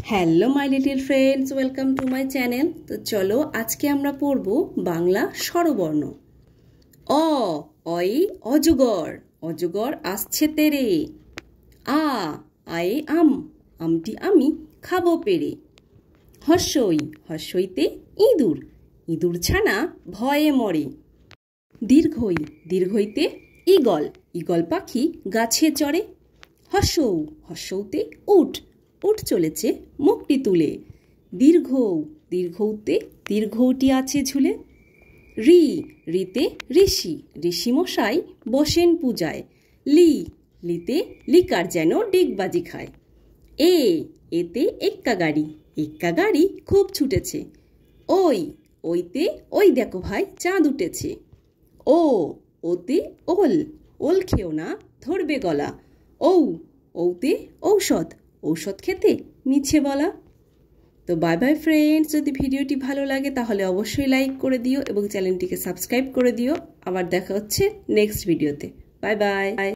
Hello my little friends, welcome to my channel. তো চলো আজকে আমরা পড়ব বাংলা স্বরবর্ণ। অ, অই অজগর, অজগর আসছে তেরে। আ, আয়ে আম, আমটি আমি খাবো পেরে। হর্ষই, হর্ষইতে ইঁদুর, ইঁদুর ছানা ভয়ে মরে। দীর্ঘই, দীর্ঘইতে ঈগল, ঈগল পাখি গাছে চড়ে। হর্ষৌ, হর্ষৌতে উট, উট চলেছে মুখটি তুলে। দীর্ঘৌ, দীর্ঘৌতে দীর্ঘৌটি আছে ঝুলে। রি, রিতে ঋষি, ঋষি মশাই বসেন পূজায়। লি, লিতে লিকার যেন ডিগবাজি খায়। এ, এতে এক্কা গাড়ি, এক্কা গাড়ি খুব ছুটেছে। ওই, ওইতে ওই দেখো ভাই চাঁদ উঠেছে। ও, ওতে ওল, ওল খেও না ধরবে গলা। ঔ, ওতে ঔষধ, ঔষধ খেতে মিছে বলা। তো বাই বাই ফ্রেন্ডস, যদি ভিডিওটি ভালো লাগে তাহলে অবশ্যই লাইক করে দিও এবং চ্যানেলটিকে সাবস্ক্রাইব করে দিও। আবার দেখা হচ্ছে নেক্সট ভিডিওতে। Bye bye.